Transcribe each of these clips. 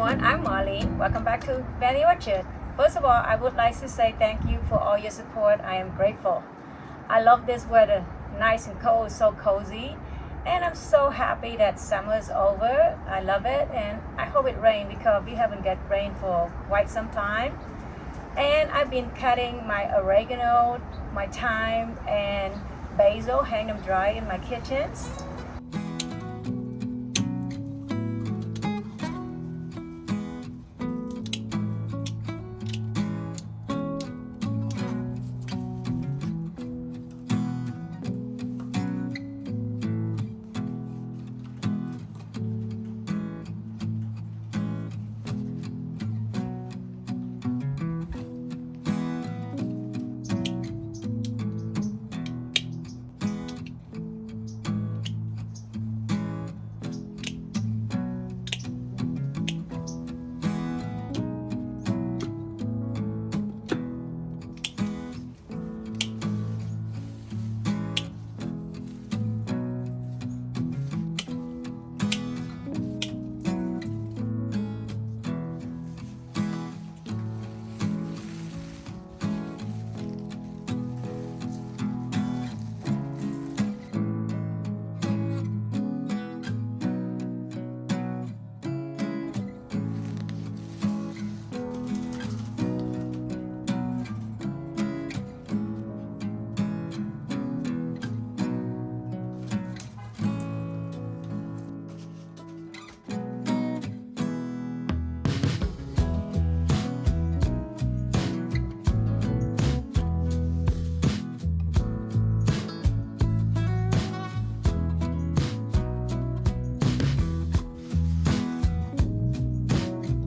everyone, I'm Marlene. Welcome back to Valley Orchard. First of all, I would like to say thank you for all your support. I am grateful. I love this weather, nice and cold, so cozy. And I'm so happy that summer's over. I love it and I hope it rains because we haven't got rain for quite some time. And I've been cutting my oregano, my thyme, and basil, hang them dry in my kitchens.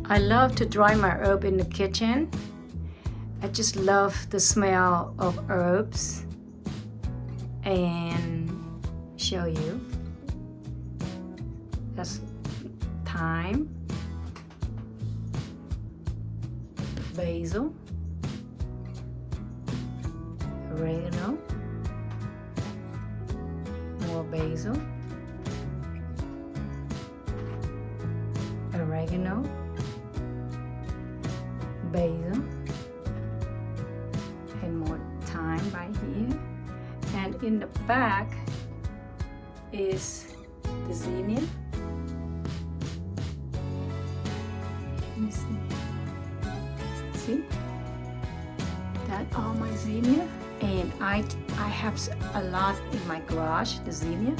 I love to dry my herb in the kitchen. I just love the smell of herbs and show you. That's thyme, basil, oregano, more basil, oregano, basil, and more thyme right here. And in the back is the zinnia. Let me see. See? That are my zinnia. And I have a lot in my garage, the zinnia.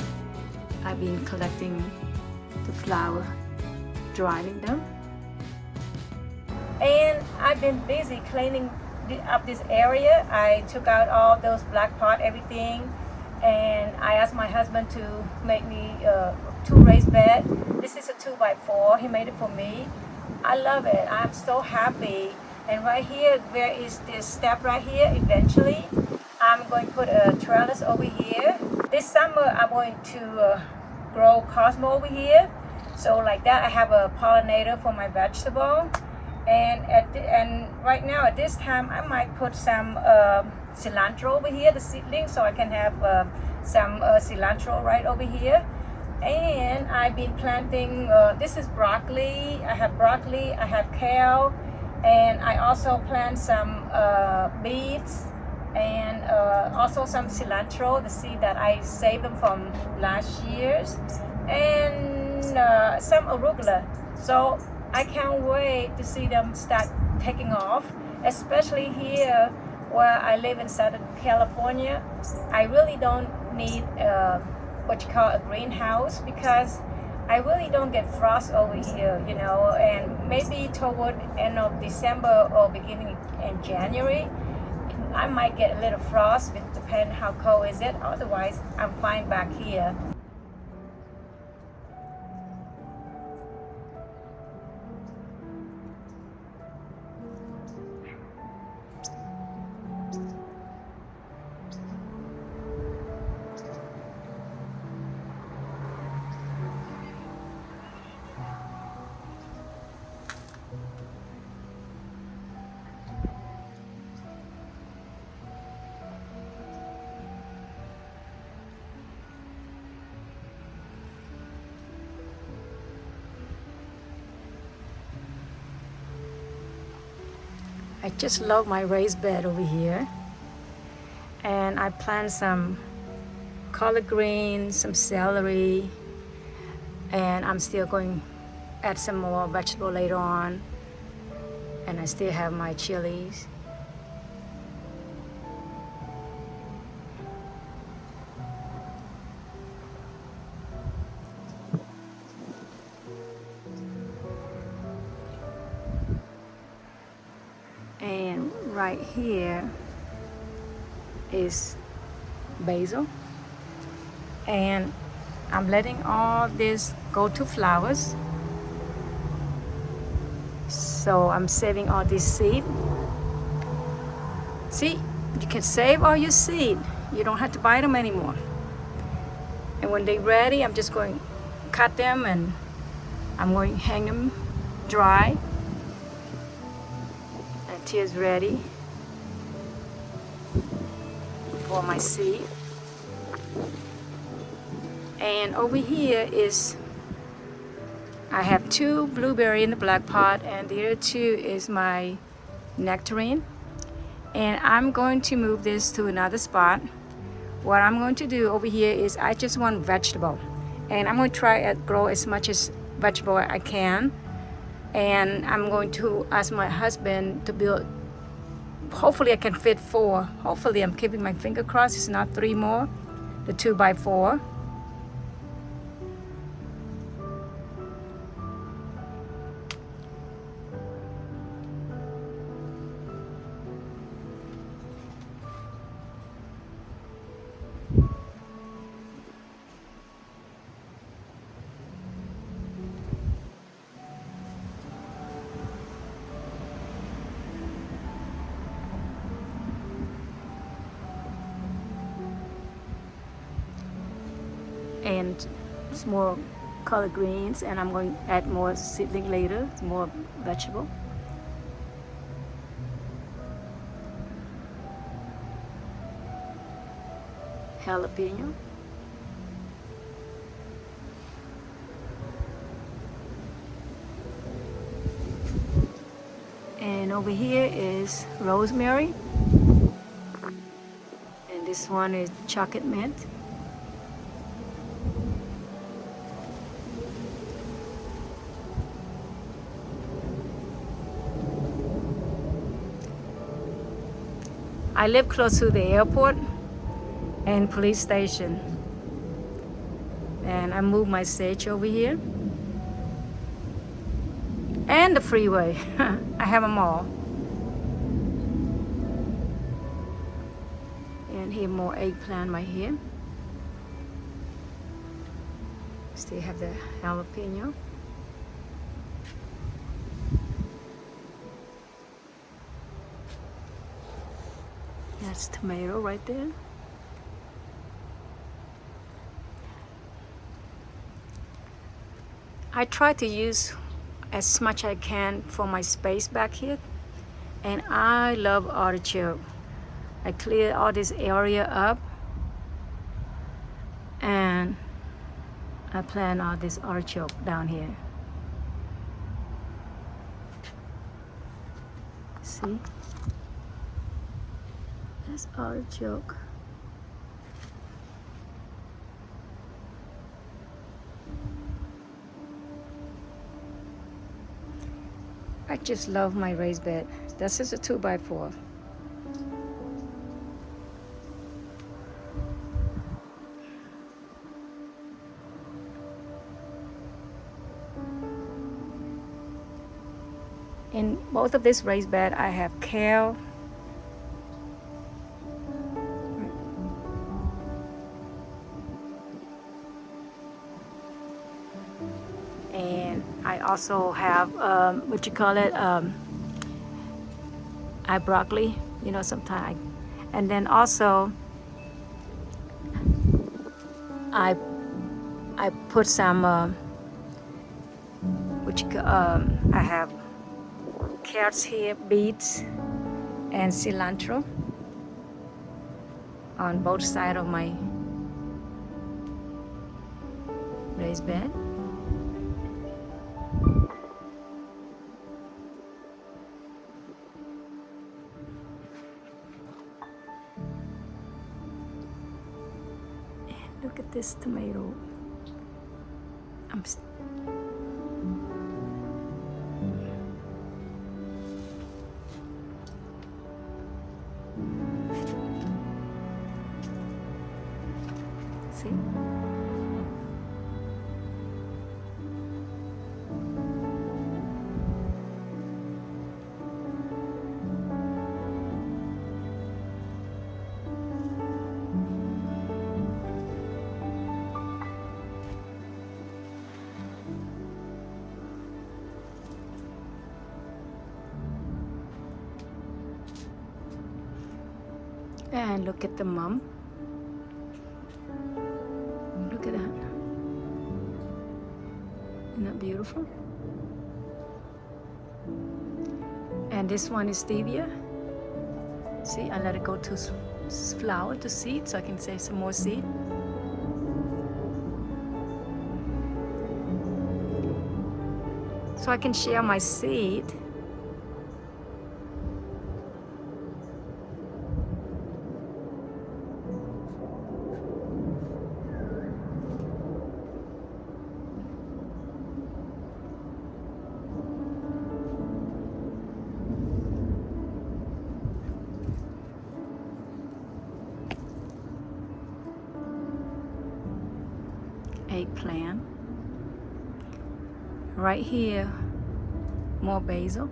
I've been collecting the flower, drying them. And I've been busy cleaning up this area. I took out all those black pot, everything, and I asked my husband to make me 2 raised bed. This is a 2x4. He made it for me. I love it. I'm so happy. And right here, there is this step right here. Eventually, I'm going to put a trellis over here. This summer, I'm going to grow Cosmo over here. So like that, I have a pollinator for my vegetable. And right now at this time I might put some cilantro over here, the seedlings, so I can have some cilantro right over here. And I've been planting, this is broccoli, I have kale, and I also plant some beets and also some cilantro, the seed that I saved them from last year's, and some arugula. So I can't wait to see them start taking off, especially here where I live in Southern California. I really don't need what you call a greenhouse because I really don't get frost over here, you know, and maybe toward end of December or beginning in January, I might get a little frost, it depends how cold is it. Otherwise, I'm fine back here. I just love my raised bed over here. And I plant some collard greens, some celery, and I'm still going to add some more vegetable later on. And I still have my chilies. And right here is basil. And I'm letting all this go to flowers. So I'm saving all this seed. See, you can save all your seed. You don't have to buy them anymore. And when they're ready, I'm just going to cut them and I'm going to hang them dry until it's ready for my seed. And over here is, I have 2 blueberry in the black pot, and the other 2 is my nectarine. And I'm going to move this to another spot. What I'm going to do over here is I just want vegetable, and I'm going to try to grow as much as vegetable I can. And I'm going to ask my husband to build, hopefully I can fit 4. Hopefully, I'm keeping my finger crossed, it's not 3 more, the 2x4. And some more collard greens, and I'm going to add more seedling later, more vegetable. Jalapeno. And over here is rosemary. And this one is chocolate mint. I live close to the airport and police station. And I moved my stage over here. And the freeway. I have them all. And here more eggplant right here. Still have the jalapeno. That's tomato right there. I try to use as much I can for my space back here. And I love artichoke. I clear all this area up and I plant all this artichoke down here. See? That's artichoke. I just love my raised bed. This is a 2x4. In both of this raised bed, I have kale, and I also have what you call it, I broccoli, you know, sometimes. And then also I put some I have carrots here, beets, and cilantro on both sides of my raised bed. Look at this tomato. See? And look at the mum. Look at that. Isn't that beautiful? And this one is stevia. See, I let it go to flower to seed so I can save some more seed. So I can share my seed. Eggplant. Right here, more basil.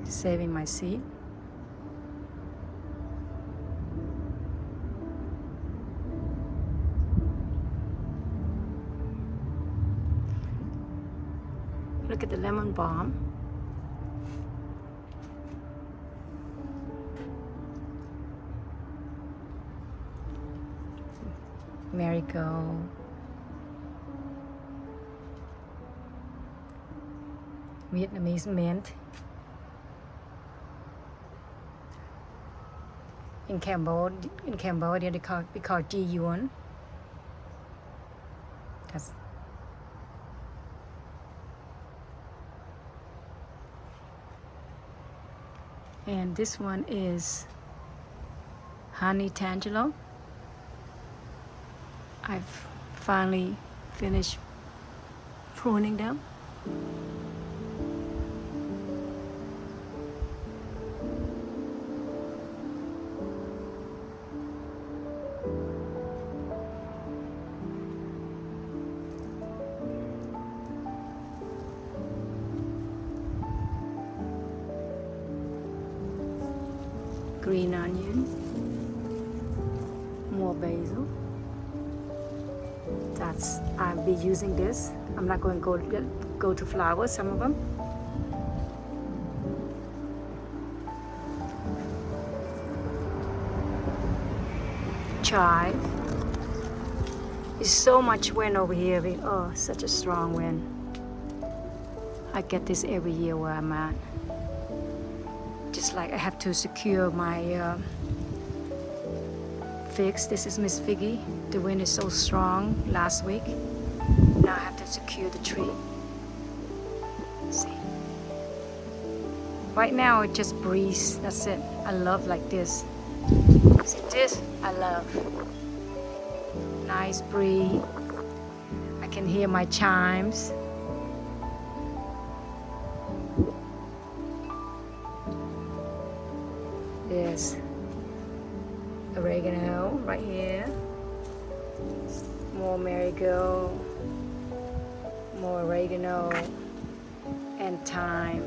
Saving my seed. Look at the lemon balm. Marigold. Vietnamese mint. In Cambodia, they call Ji Yuan. That's and this one is honey tangelo. I've finally finished pruning them. Green onion, more basil. I'll be using this. I'm not going to go to flowers, some of them. Chive. There's so much wind over here. Oh, such a strong wind. I get this every year where I'm at. Just like I have to secure my figs. This is Miss Figgy. The wind is so strong last week. Now I have to secure the tree. See? Right now it just breeze. That's it. I love like this. See this? I love. Nice breeze. I can hear my chimes. Yes. Oregano right here. More marigold. More oregano and thyme.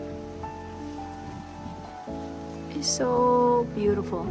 It's so beautiful.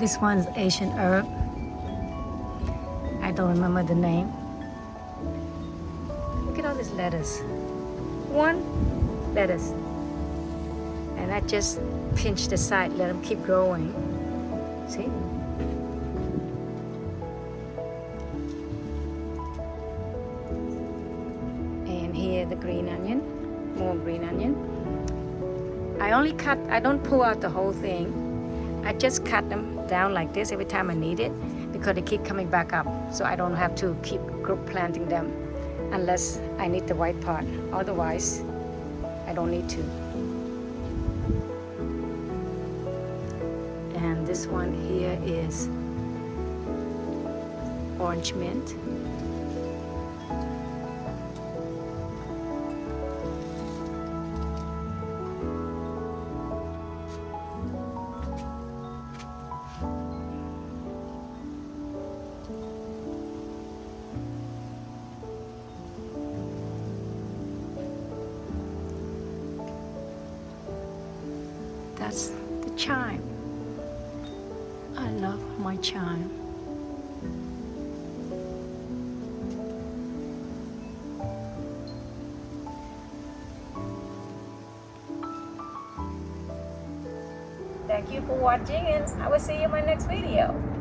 This one is Asian herb. I don't remember the name. Look at all this lettuce. One lettuce. And I just pinch the side, let them keep growing. See? And here the green onion, more green onion. I only cut, I don't pull out the whole thing. I just cut them down like this every time I need it because they keep coming back up. So I don't have to keep group planting them unless I need the white part. Otherwise, I don't need to. And this one here is orange mint. That's the thyme. I love my thyme. Thank you for watching, and I will see you in my next video.